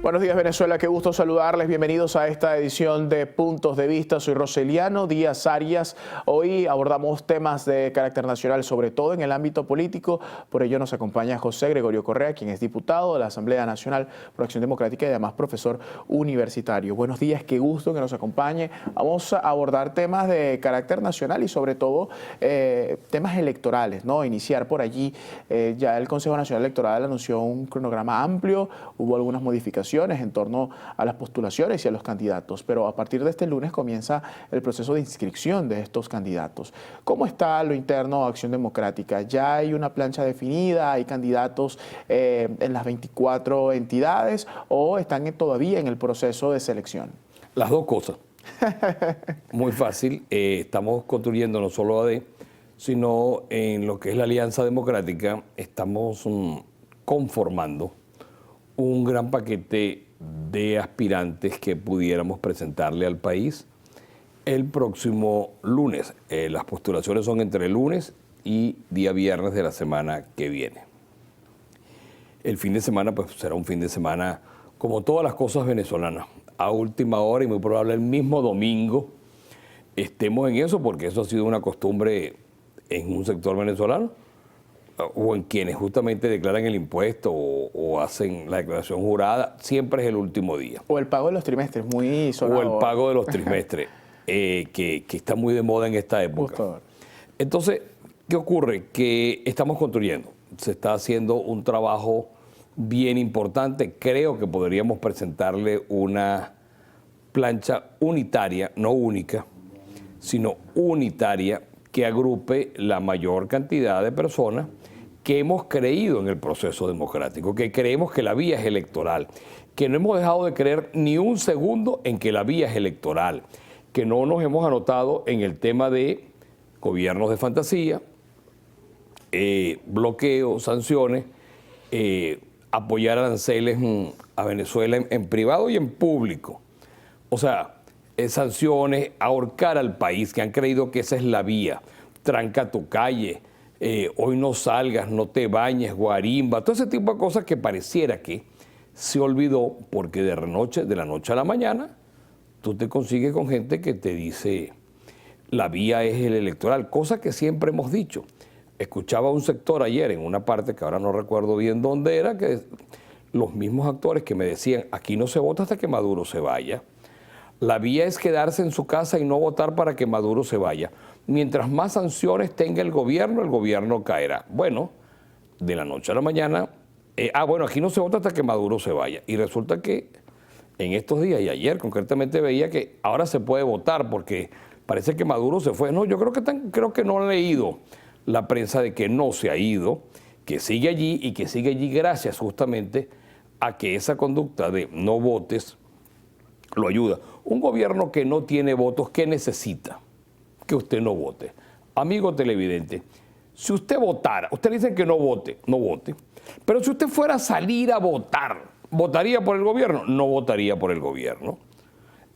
Buenos días, Venezuela, qué gusto saludarles. Bienvenidos a esta edición de Puntos de Vista. Soy Roseliano Díaz Arias. Hoy abordamos temas de carácter nacional, sobre todo en el ámbito político. Por ello nos acompaña José Gregorio Correa, quien es diputado de la Asamblea Nacional por Acción Democrática y además profesor universitario. Buenos días, qué gusto que nos acompañe. Vamos a abordar temas de carácter nacional y sobre todo temas electorales, ¿no? Iniciar por allí. Ya el Consejo Nacional Electoral anunció un cronograma amplio, hubo algunas modificaciones en torno a las postulaciones y a los candidatos, pero a partir de este lunes comienza el proceso de inscripción de estos candidatos. ¿Cómo está lo interno de Acción Democrática? ¿Ya hay una plancha definida? ¿Hay candidatos en las 24 entidades o están todavía en el proceso de selección? Las dos cosas. Muy fácil. Estamos construyendo no solo AD, sino en lo que es la Alianza Democrática, estamos conformando un gran paquete de aspirantes que pudiéramos presentarle al país el próximo lunes. Las postulaciones son entre el lunes y día viernes de la semana que viene. El fin de semana pues será un fin de semana como todas las cosas venezolanas, a última hora y muy probable el mismo domingo estemos en eso, porque eso ha sido una costumbre en un sector venezolano, o en quienes justamente declaran el impuesto o hacen la declaración jurada, siempre es el último día. O el pago de los trimestres, muy sonado. O el pago de los trimestres, que está muy de moda en esta época. Justo. Entonces, ¿qué ocurre? Que estamos construyendo, se está haciendo un trabajo bien importante. Creo que podríamos presentarle una plancha unitaria, no única, sino unitaria, que agrupe la mayor cantidad de personas que hemos creído en el proceso democrático, que creemos que la vía es electoral, que no hemos dejado de creer ni un segundo en que la vía es electoral, que no nos hemos anotado en el tema de gobiernos de fantasía, bloqueos, sanciones, apoyar aranceles a Venezuela en privado y en público. O sea, sanciones, ahorcar al país, que han creído que esa es la vía, tranca tu calle, hoy no salgas, no te bañes, guarimba, todo ese tipo de cosas que pareciera que se olvidó, porque de la noche a la mañana tú te consigues con gente que te dice la vía es el electoral, cosa que siempre hemos dicho. Escuchaba un sector ayer en una parte que ahora no recuerdo bien dónde era, que los mismos actores que me decían aquí no se vota hasta que Maduro se vaya. La vía es quedarse en su casa y no votar para que Maduro se vaya. Mientras más sanciones tenga el gobierno caerá. Bueno, de la noche a la mañana, aquí no se vota hasta que Maduro se vaya. Y resulta que en estos días y ayer concretamente veía que ahora se puede votar porque parece que Maduro se fue. No, yo creo que no han leído la prensa de que no se ha ido, que sigue allí y que sigue allí gracias justamente a que esa conducta de no votes lo ayuda. Un gobierno que no tiene votos, ¿qué necesita? Que usted no vote. Amigo televidente, si usted votara, usted dice que no vote, pero si usted fuera a salir a votar, ¿votaría por el gobierno? No votaría por el gobierno.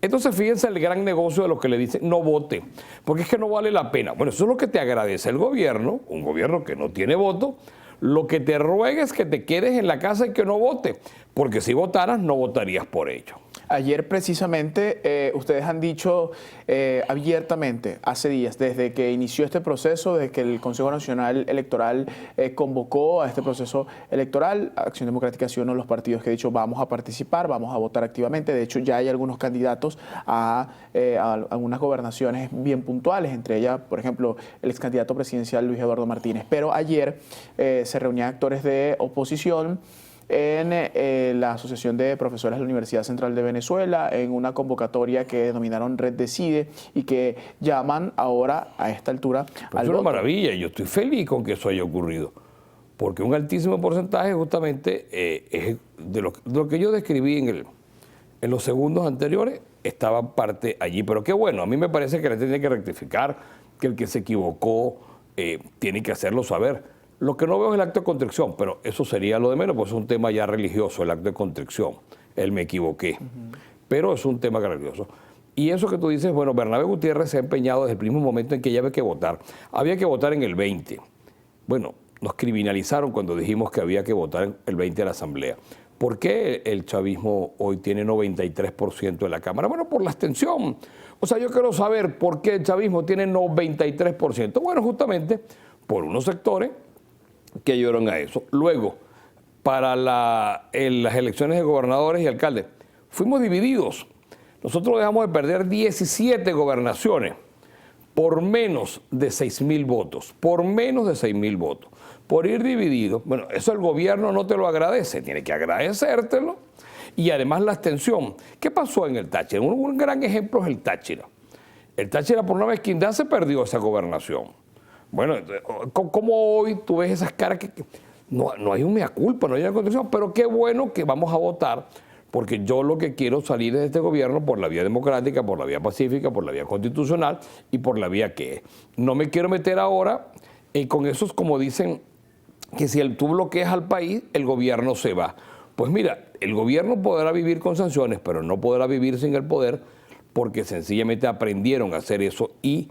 Entonces fíjense el gran negocio de los que le dicen no vote, porque es que no vale la pena. Bueno, eso es lo que te agradece el gobierno, un gobierno que no tiene voto. Lo que te ruega es que te quedes en la casa y que no vote, porque si votaras no votarías por ello. Ayer precisamente ustedes han dicho abiertamente, hace días, desde que inició este proceso, desde que el Consejo Nacional Electoral convocó a este proceso electoral, Acción Democrática ha sido uno de los partidos que ha dicho vamos a participar, vamos a votar activamente. De hecho, ya hay algunos candidatos a algunas gobernaciones bien puntuales, entre ellas, por ejemplo, el ex candidato presidencial Luis Eduardo Martínez. Pero ayer se reunían actores de oposición en la Asociación de Profesores de la Universidad Central de Venezuela, en una convocatoria que denominaron Red Decide y que llaman ahora a esta altura al voto. Es una maravilla, yo estoy feliz con que eso haya ocurrido, porque un altísimo porcentaje justamente es de lo que yo describí en los segundos anteriores, estaba parte allí. Pero qué bueno, a mí me parece que la gente tiene que rectificar, que el que se equivocó tiene que hacerlo saber. Lo que no veo es el acto de contrición, pero eso sería lo de menos, pues es un tema ya religioso, el acto de contrición. Me equivoqué, pero es un tema religioso. Y eso que tú dices, bueno, Bernabé Gutiérrez se ha empeñado desde el mismo momento en que ya había que votar. Había que votar en el 20. Bueno, nos criminalizaron cuando dijimos que había que votar el 20 a la Asamblea. ¿Por qué el chavismo hoy tiene 93% de la Cámara? Bueno, por la abstención. O sea, yo quiero saber por qué el chavismo tiene 93%. Bueno, justamente por unos sectores que ayudaron a eso. Luego, para las elecciones de gobernadores y alcaldes, fuimos divididos. Nosotros dejamos de perder 17 gobernaciones por menos de 6.000 votos, por menos de 6.000 votos, por ir dividido. Bueno, eso el gobierno no te lo agradece, tiene que agradecértelo. Y además la abstención. ¿Qué pasó en el Táchira? Un gran ejemplo es el Táchira. El Táchira por una mezquindad se perdió esa gobernación. Bueno, como hoy tú ves esas caras que no hay un mea culpa, no hay una constitución, pero qué bueno que vamos a votar, porque yo lo que quiero salir de este gobierno por la vía democrática, por la vía pacífica, por la vía constitucional y por la vía que es. No me quiero meter ahora con esos, como dicen, que si tú bloqueas al país, el gobierno se va. Pues mira, el gobierno podrá vivir con sanciones, pero no podrá vivir sin el poder, porque sencillamente aprendieron a hacer eso y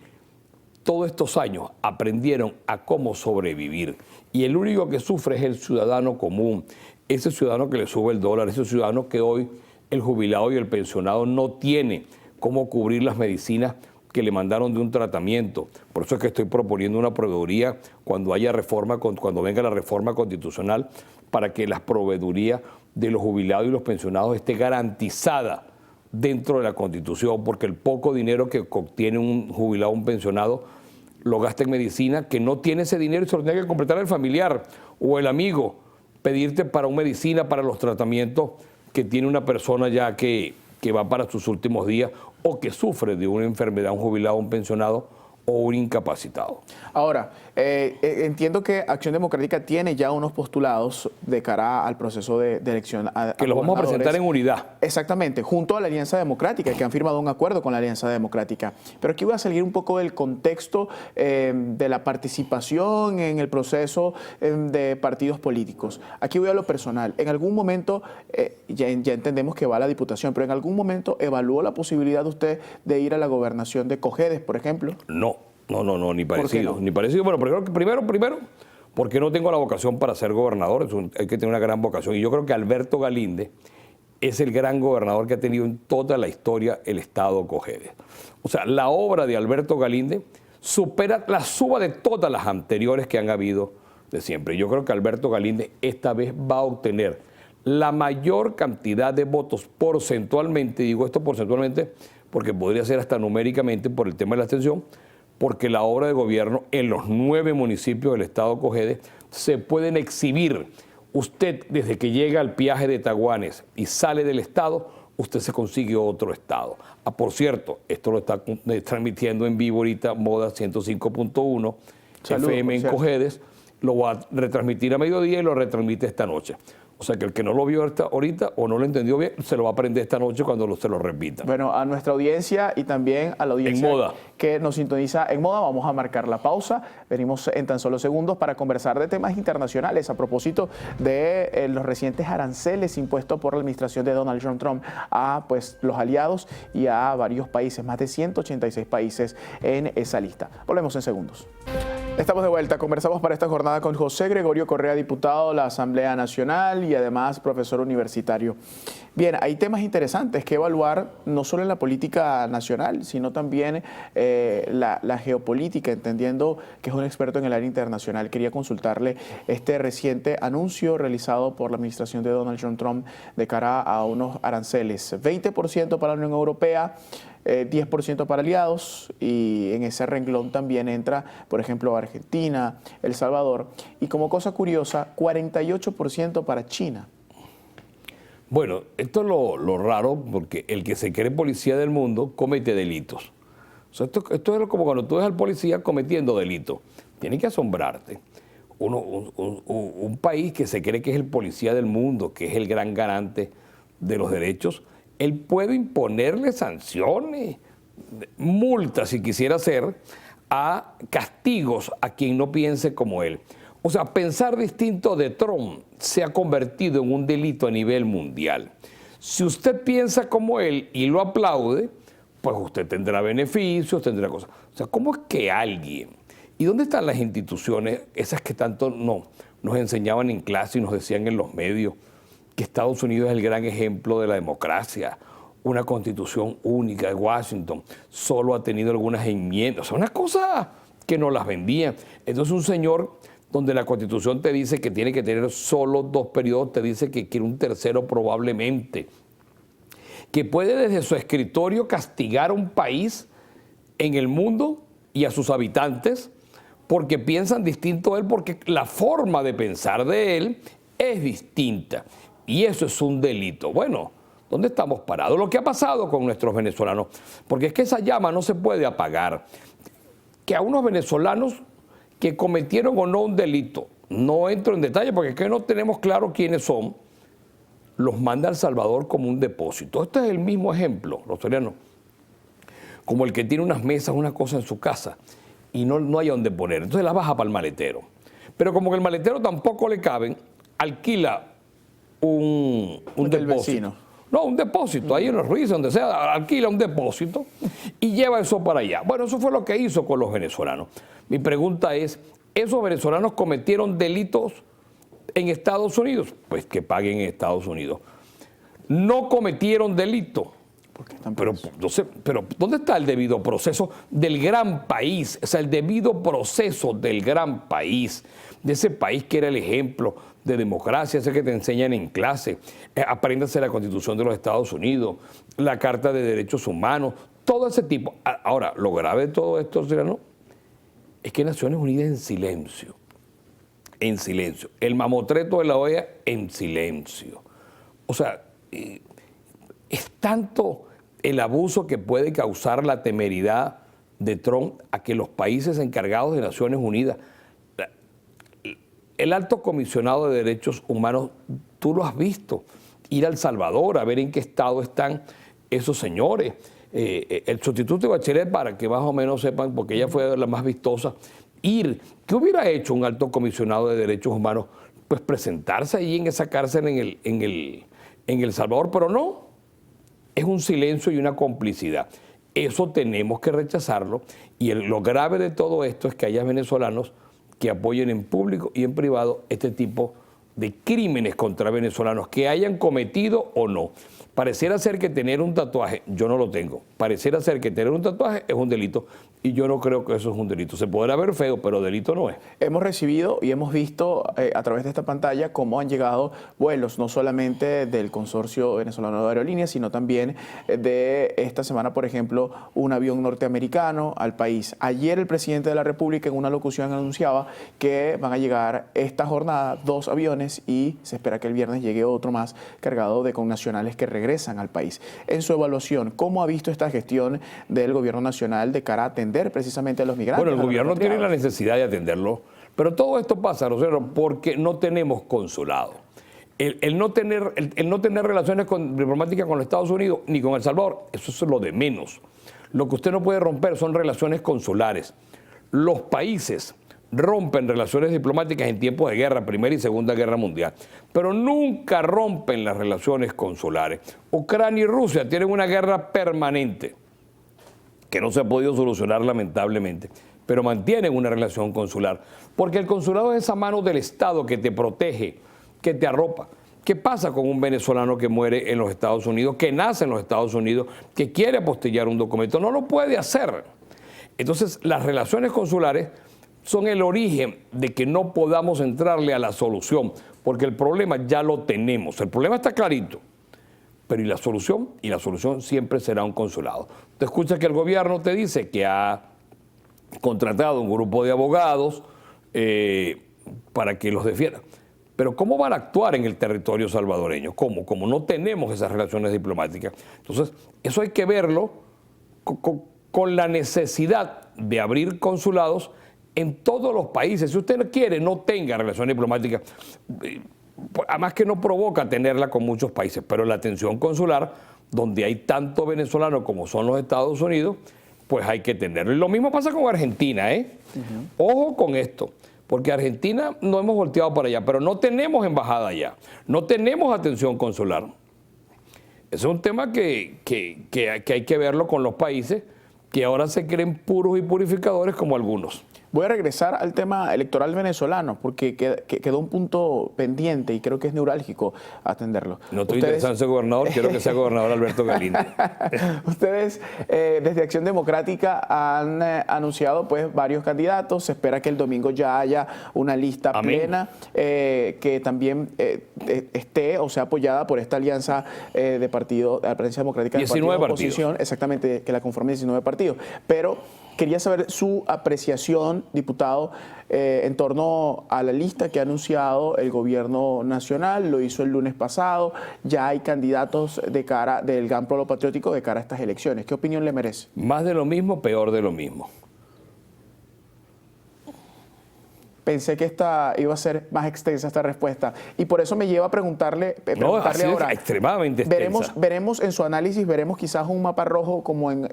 todos estos años aprendieron a cómo sobrevivir. Y el único que sufre es el ciudadano común, ese ciudadano que le sube el dólar, ese ciudadano que hoy el jubilado y el pensionado no tiene cómo cubrir las medicinas que le mandaron de un tratamiento. Por eso es que estoy proponiendo una proveeduría cuando haya reforma, cuando venga la reforma constitucional, para que la proveeduría de los jubilados y los pensionados esté garantizada dentro de la Constitución, porque el poco dinero que obtiene un jubilado o un pensionado lo gasta en medicina, que no tiene ese dinero y se lo tiene que completar el familiar o el amigo, pedirte para una medicina, para los tratamientos que tiene una persona ya que va para sus últimos días o que sufre de una enfermedad, un jubilado, un pensionado o un incapacitado. Ahora, entiendo que Acción Democrática tiene ya unos postulados de cara al proceso de elección. Que los vamos a presentar en unidad. Exactamente, junto a la Alianza Democrática, que han firmado un acuerdo con la Alianza Democrática. Pero aquí voy a salir un poco del contexto de la participación en el proceso de partidos políticos. Aquí voy a lo personal. En algún momento, ya entendemos que va a la Diputación, pero en algún momento evaluó la posibilidad de usted de ir a la gobernación de Cojedes, por ejemplo. No, ni parecido. no? Ni parecido. Bueno, primero, porque no tengo la vocación para ser gobernador, hay que tener una gran vocación. Y yo creo que Alberto Galíndez es el gran gobernador que ha tenido en toda la historia el estado Cojedes. O sea, la obra de Alberto Galíndez supera la suma de todas las anteriores que han habido de siempre. Yo creo que Alberto Galíndez esta vez va a obtener la mayor cantidad de votos porcentualmente, digo esto porcentualmente porque podría ser hasta numéricamente por el tema de la abstención, porque la obra de gobierno en los 9 municipios del estado Cojedes se pueden exhibir. Usted, desde que llega al peaje de Taguanes y sale del estado, usted se consigue otro estado. Por cierto, esto lo está transmitiendo en vivo ahorita Moda 105.1, FM en Cojedes, lo va a retransmitir a mediodía y lo retransmite esta noche. O sea que el que no lo vio ahorita o no lo entendió bien, se lo va a aprender esta noche cuando se lo repita. Bueno, a nuestra audiencia y también a la audiencia en Moda, que nos sintoniza en Moda, vamos a marcar la pausa. Venimos en tan solo segundos para conversar de temas internacionales a propósito de los recientes aranceles impuestos por la administración de Donald John Trump a los aliados y a varios países, más de 186 países en esa lista. Volvemos en segundos. Estamos de vuelta. Conversamos para esta jornada con José Gregorio Correa, diputado de la Asamblea Nacional y además profesor universitario. Bien, hay temas interesantes que evaluar, no solo en la política nacional, sino también la geopolítica, entendiendo que es un experto en el área internacional. Quería consultarle este reciente anuncio realizado por la administración de Donald John Trump de cara a unos aranceles. 20% para la Unión Europea, 10% para aliados, y en ese renglón también entra, por ejemplo, Argentina, El Salvador, y como cosa curiosa, 48% para China. Bueno, esto es lo raro, porque el que se cree policía del mundo comete delitos. O sea, esto es como cuando tú ves al policía cometiendo delitos. Tiene que asombrarte. Un país que se cree que es el policía del mundo, que es el gran garante de los derechos, él puede imponerle sanciones, multas, si quisiera hacer, a castigos a quien no piense como él. O sea, pensar distinto de Trump se ha convertido en un delito a nivel mundial. Si usted piensa como él y lo aplaude, pues usted tendrá beneficios, tendrá cosas. O sea, ¿cómo es que alguien? ¿Y dónde están las instituciones, esas que tanto nos enseñaban en clase y nos decían en los medios, que Estados Unidos es el gran ejemplo de la democracia, una constitución única de Washington, solo ha tenido algunas enmiendas, o sea, una cosa que nos las vendían. Entonces un señor donde la constitución te dice que tiene que tener solo 2 periodos, te dice que quiere un tercero probablemente, que puede desde su escritorio castigar a un país en el mundo y a sus habitantes porque piensan distinto a él, porque la forma de pensar de él es distinta. Y eso es un delito. Bueno, ¿dónde estamos parados? Lo que ha pasado con nuestros venezolanos, porque es que esa llama no se puede apagar. Que a unos venezolanos que cometieron o no un delito, no entro en detalle porque es que no tenemos claro quiénes son, los manda a El Salvador como un depósito. Este es el mismo ejemplo, Roseliano, como el que tiene unas mesas, una cosa en su casa y no hay dónde poner. Entonces la baja para el maletero. Pero como que el maletero tampoco le caben, alquila un depósito. Vecino. No, un depósito, ahí en los Ruiz, donde sea, alquila un depósito y lleva eso para allá. Bueno, eso fue lo que hizo con los venezolanos. Mi pregunta es, ¿esos venezolanos cometieron delitos en Estados Unidos? Pues que paguen en Estados Unidos. No cometieron delito. Pero ¿dónde está el debido proceso del gran país? O sea, el debido proceso del gran país, de ese país que era el ejemplo de democracia, ese que te enseñan en clase. Apréndase la Constitución de los Estados Unidos, la Carta de Derechos Humanos, todo ese tipo. Ahora, lo grave de todo esto, ¿no?, es que Naciones Unidas en silencio, el mamotreto de la OEA en silencio. O sea, es tanto el abuso que puede causar la temeridad de Trump a que los países encargados de Naciones Unidas, el alto comisionado de derechos humanos, tú lo has visto, ir a El Salvador a ver en qué estado están esos señores. El sustituto de Bachelet, para que más o menos sepan, porque ella fue la más vistosa, ir. ¿Qué hubiera hecho un alto comisionado de derechos humanos? Pues presentarse allí en esa cárcel en El Salvador, pero no. Es un silencio y una complicidad. Eso tenemos que rechazarlo, y lo grave de todo esto es que haya venezolanos que apoyen en público y en privado este tipo de crímenes contra venezolanos, que hayan cometido o no. Pareciera ser que tener un tatuaje, yo no lo tengo, pareciera ser que tener un tatuaje es un delito, y yo no creo que eso es un delito. Se podrá ver feo, pero delito no es. Hemos recibido y hemos visto a través de esta pantalla cómo han llegado vuelos, no solamente del Consorcio Venezolano de Aerolíneas, sino también de esta semana, por ejemplo, un avión norteamericano al país. Ayer el presidente de la República en una locución anunciaba que van a llegar esta jornada 2 aviones y se espera que el viernes llegue otro más cargado de connacionales que regresan al país. En su evaluación, ¿cómo ha visto esta gestión del gobierno nacional de cara a atender precisamente a los migrantes? Bueno, el gobierno tiene la necesidad de atenderlo, pero todo esto pasa, Rosero, porque no tenemos consulado. El no tener relaciones diplomáticas con los Estados Unidos ni con El Salvador, eso es lo de menos. Lo que usted no puede romper son relaciones consulares. Los países rompen relaciones diplomáticas en tiempos de guerra, Primera y Segunda Guerra Mundial, pero nunca rompen las relaciones consulares. Ucrania y Rusia tienen una guerra permanente que no se ha podido solucionar lamentablemente, pero mantienen una relación consular, porque el consulado es esa mano del Estado que te protege, que te arropa. ¿Qué pasa con un venezolano que muere en los Estados Unidos, que nace en los Estados Unidos, que quiere apostillar un documento? No lo puede hacer. Entonces, las relaciones consulares son el origen de que no podamos entrarle a la solución, porque el problema ya lo tenemos. El problema está clarito. Pero ¿y la solución? Y la solución siempre será un consulado. Te escuchas que el gobierno te dice que ha contratado un grupo de abogados para que los defiendan. Pero ¿cómo van a actuar en el territorio salvadoreño? ¿Cómo? Como no tenemos esas relaciones diplomáticas. Entonces, eso hay que verlo con la necesidad de abrir consulados en todos los países. Si usted quiere, no tenga relaciones diplomáticas. Además que no provoca tenerla con muchos países, pero la atención consular, donde hay tanto venezolano como son los Estados Unidos, pues hay que tenerlo. Y lo mismo pasa con Argentina, ¿eh? Ojo con esto, porque Argentina no hemos volteado para allá, pero no tenemos embajada allá, no tenemos atención consular. Ese es un tema que hay que verlo con los países que ahora se creen puros y purificadores como algunos. Voy a regresar al tema electoral venezolano porque quedó un punto pendiente y creo que es neurálgico atenderlo. No estoy interesado en ser gobernador, quiero que sea gobernador Alberto Galindo. Ustedes desde Acción Democrática han anunciado pues varios candidatos. Se espera que el domingo ya haya una lista plena que también esté o sea apoyada por esta alianza de partido, de la Alianza Democrática de partidos de oposición, exactamente, que la conforman 19 partidos. Pero quería saber su apreciación, diputado, en torno a la lista que ha anunciado el gobierno nacional. Lo hizo el lunes pasado. Ya hay candidatos de cara del GAN Polo Patriótico de cara a estas elecciones. ¿Qué opinión le merece? Más de lo mismo, peor de lo mismo. Pensé que iba a ser más extensa esta respuesta y por eso me lleva a preguntarle ahora. Es extremadamente extensa. Veremos en su análisis, veremos quizás un mapa rojo como en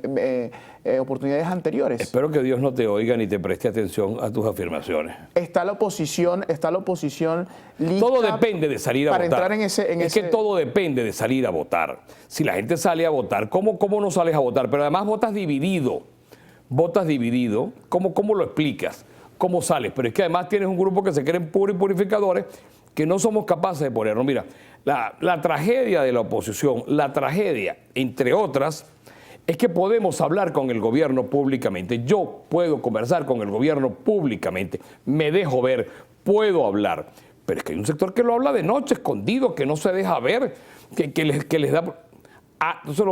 oportunidades anteriores. Espero que Dios no te oiga ni te preste atención a tus afirmaciones. Está la oposición lista. Todo depende de salir a votar. Entrar es que todo depende de salir a votar. Si la gente sale a votar, ¿cómo no sales a votar? Pero además votas dividido. ¿Cómo lo explicas? ¿Cómo sales? Pero es que además tienes un grupo que se creen puros y purificadores que no somos capaces de ponernos. Mira, la tragedia de la oposición, la tragedia, entre otras, es que podemos hablar con el gobierno públicamente. Yo puedo conversar con el gobierno públicamente, me dejo ver, puedo hablar. Pero es que hay un sector que lo habla de noche, escondido, que no se deja ver, que les da... Entonces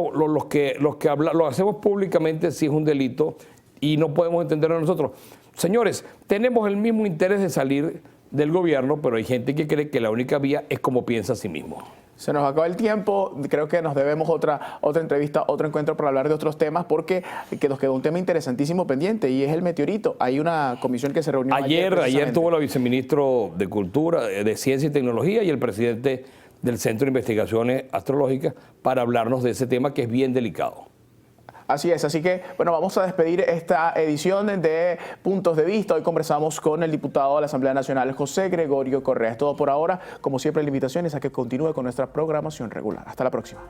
lo hacemos públicamente sí es un delito y no podemos entenderlo nosotros. Señores, tenemos el mismo interés de salir del gobierno, pero hay gente que cree que la única vía es como piensa a sí mismo. Se nos acaba el tiempo, creo que nos debemos otra entrevista, otro encuentro para hablar de otros temas, porque nos quedó un tema interesantísimo pendiente y es el meteorito. Hay una comisión que se reunió ayer tuvo la viceministro de Cultura, de Ciencia y Tecnología y el presidente del Centro de Investigaciones Astrológicas para hablarnos de ese tema que es bien delicado. Así es, así que bueno, vamos a despedir esta edición de Puntos de Vista. Hoy conversamos con el diputado de la Asamblea Nacional, José Gregorio Correa. Es todo por ahora. Como siempre, la invitación es a que continúe con nuestra programación regular. Hasta la próxima.